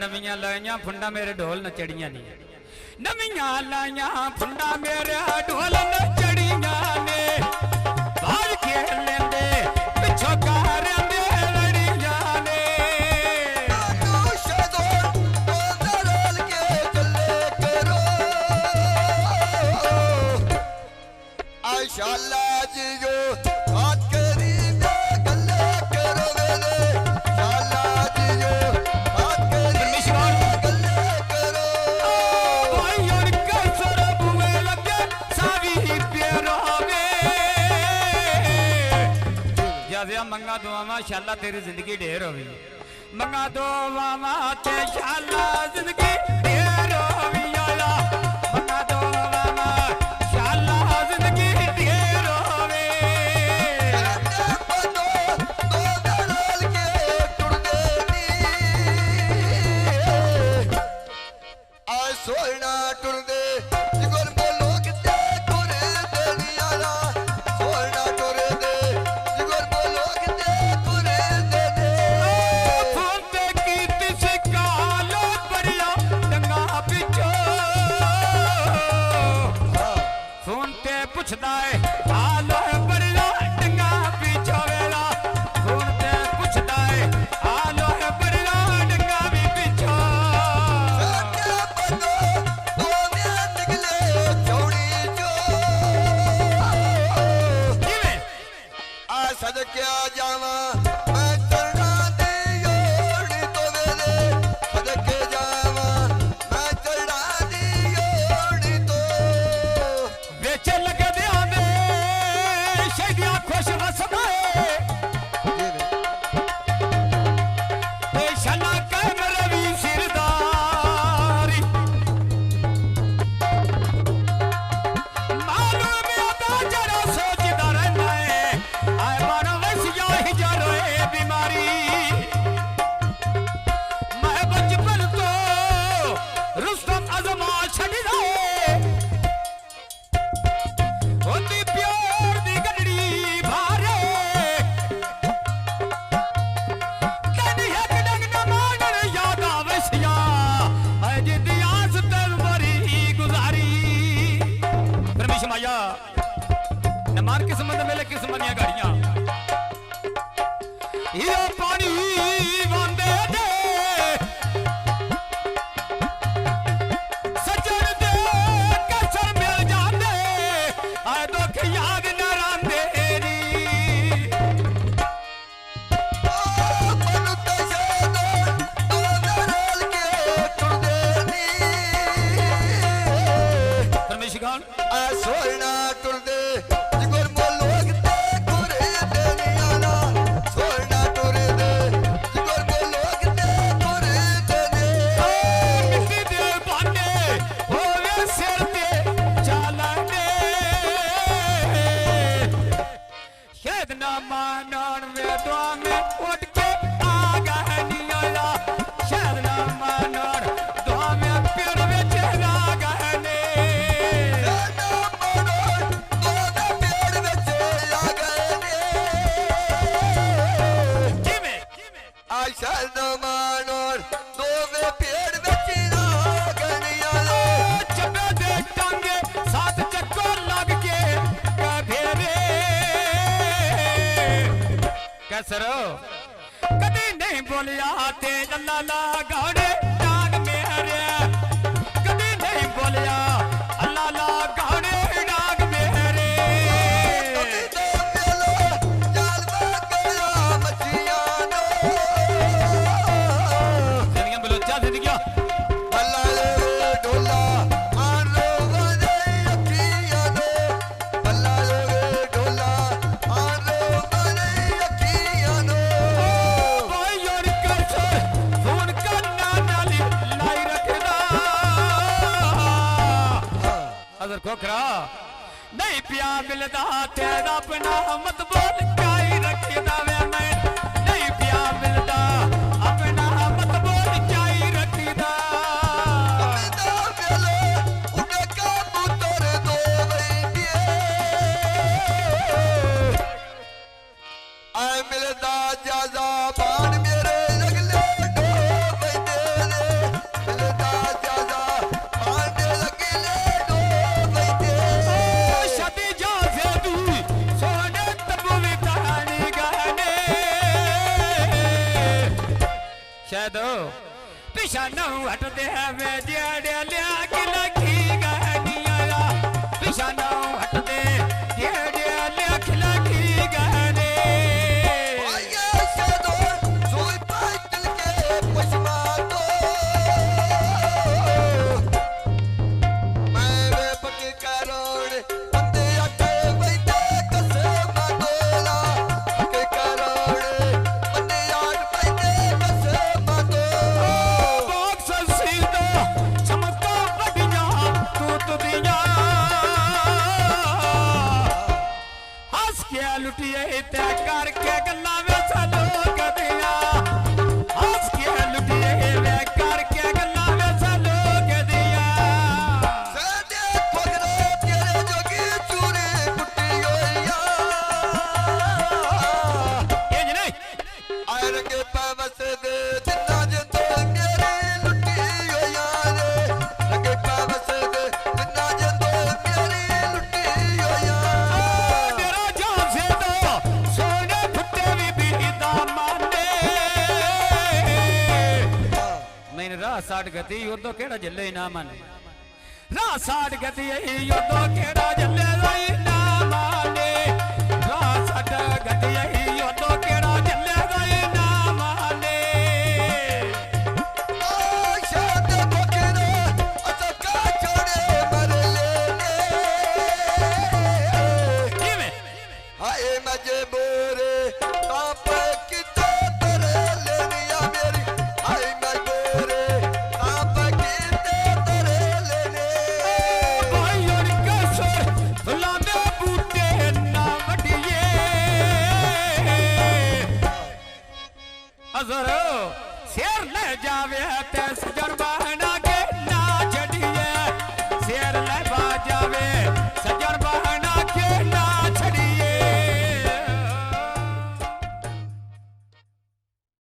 नवियां लाइया फुंडा मेरे ढोल न चढ़िया नहीं नवियां लाइया फुंडा मेरे ढोल न चढ़िया ने बाल खेल लेंदे पिछो कार दे लड़िया ने शाला जी जो बात करी दे गले करो वेले शाला जी जो बात करी दे गले करो भाई और कैसर बुए लगे सावी प्यारा में जाजिया मंगा दुआवा शाला तेरी जिंदगी ढेर होवी मंगा दुआवा ते शाला जिंदगी ढेर होवी आला मंगा दुआवा शाला जिंदगी ढेर होवे दो दलाल के टुरदे नी आ सोना टुरदे जिगर बोलो किते टुरे दे नी आला सोना टुरे दे जिगर बोलो किते टुरे दे दे फोन पे कीती से कालो बढ़िया डंगा पिछो फोन ते पुछदा है हालो बढ़िया डंगा पिछो वेला फोन ते पुछदा है हालो बढ़िया डंगा भी पिछो क्या बनो दो में निकले चौड़ी जो किवें आ सदक्या जावा मैं चढ़ा दी योड़ी तो वेले सदके जावा मैं चढ़ा दी योड़ी तो बेच लगे दे आंदे शैदिया खुश वसदाए ए शना कह मेरे भी सिरदारी मालूम में आता जरा सोचदा रहना है आए मन वसिया ही जरो ए बीमारी मैं बचपन तो रुस्तम अजमा छड़ी जाए होती प्यार दी गड़ड़ी भारे तनी एक डंग न मानन याद आवसिया है जिदी आस तल मरी गुजारी परमेश्वर माया न मान किस्मत मेले किस्मत दियां गाड़ियां ये पानी वांदे दे सजन दे कसर मिल जांदे आए दुख याद न रांदे नी मनु तशदो दो दलाल के टुरदे नी परमेश्वर खान आ सोना टुरदे जिगर बोलो किते टुरे दे नी आला सोना टुरे दे जिगर बोलो किते टुरे दे नी मिट्टी दे बाने होवे सिर ते चालने शायद ना मानन वे दुआ में उठ के आ गए नी आया शायद ना मानन दुआ में पेड़ विच आ गए ने ना मनो दो दा पेड़ विच आ गए ने किवें आ शायद मानोर दो वे पेड़ विच आ गए नी आला चबे दे टांगे साथ चक्कर लग के कभेरे कैसरो कभी नहीं बोलिया ते लल्ला ला गाड़े डाग मेरे कभी नहीं बोलिया अल्लाह ला गाड़े डाग मेरे दो मेलो जाल गया मछियां नो जिंदगी बलोचा जिंदगी भला रे ढोला आन रोवदे अखियां नो भला रे ढोला आन रोवदे अखियां नो भाई और कैसर फोन करना नाली लाई रखदा अगर खोखरा नहीं पिया मिलदा तेरा अपना मत बोल काई रखदा वे मैं नहीं पिया मिलदा अपना मत बोल काई रखदा दो मेलो उड़े कबूतर दो वैंदिए आ मिलदा जाजा बाण मेरे लगले डो वैंदे ने ਪਿਛਾ ਨਾ ਹਟਦੇ ਵੇ ਜਿਹੜੇ ਲਿਆ ਕੇ ਲੱਗੀ ਗਾਨੀਆਂ ਪਿਛਾ ਨਾ ਹਟਦੇ ਜਿਹੜੇ ਲਿਆ ਕੇ ਲੱਗੀ ਗਾਨੇ ਆਇਆ ਸਦੋਰ ਸੋਈ ਪਾਇਤਲ ਕੇ ਪਸ਼ਮਾ ਤੋਂ ਮੈਂ ਵੇ ਪੱਕੇ ਕਰੋੜ ਬੰਦੇ ਆਟੇ ਬੈਠੇ ਕਸਮਾਂ ਤੋਲਾ ਪੱਕੇ ਕਰੋੜ ਬੰਦੇ ਆਟ ਬੈਠੇ ਕਸਮਾਂ ਤੋਲਾ ਬਾਕਸ ਸੀਦਾ ਚਮਕਾ ਵੱਡੀਆਂ ਤੂਤ ਦੀਆਂ ਹੱਸ ਕੇ ਲੁੱਟੀਏ ਤੇ ਕਰਕੇ ਗੱਲਾਂ ਵੇ ਸਾਨੂੰ ਕਦੀਆਂ ਹੱਸ ਕੇ ਲੁੱਟੀਏ ਵੇ ਕਰਕੇ ਗੱਲਾਂ ਵੇ ਸਾਨੂੰ ਕਦੀਆਂ ਸਾਡੇ ਫਗਰੇ ਤੇਰੇ ਜੋਗੀ ਚੂਰੇ ਕੁੱਟੀ ਹੋਈਆ ਇਹ ਨਹੀਂ ਆਏ ਰੰਗੇ ਪਾਵਸ ਦੇ ਜਿੰਨਾ ਜਿੰਦੋ ਮੇਰੀ ਲੁੱਟੀ ਹੋਈਆ ਨੇ ਰੰਗੇ ਪਾਵਸ ਦੇ ਜਿੰਨਾ ਜਿੰਦੋ ਮੇਰੀ ਲੁੱਟੀ ਹੋਈਆ ਮੇਰਾ ਜਾਨ ਸੇ ਦੋ ਸੋਨੇ ਫੁੱਟੇ ਵੀ ਬੀਦਾ ਮਾਨੇ मैंने राह साठ गति उदो केड़ा जल्ले ना माने राह साठ गति उदो केड़ा जल्ले ना माने राह साठ गति उदो केड़ा जल्ले ना माने शाद बकरे अचका छोड़े मर लेने किवें हाय मजे मोरे ताप कितो तेरे लेनिया मेरी हाय मजे ताप कितो तेरे लेने भाई और कसर लाने बूटे ना वडिए अजर शेर ले जावे ते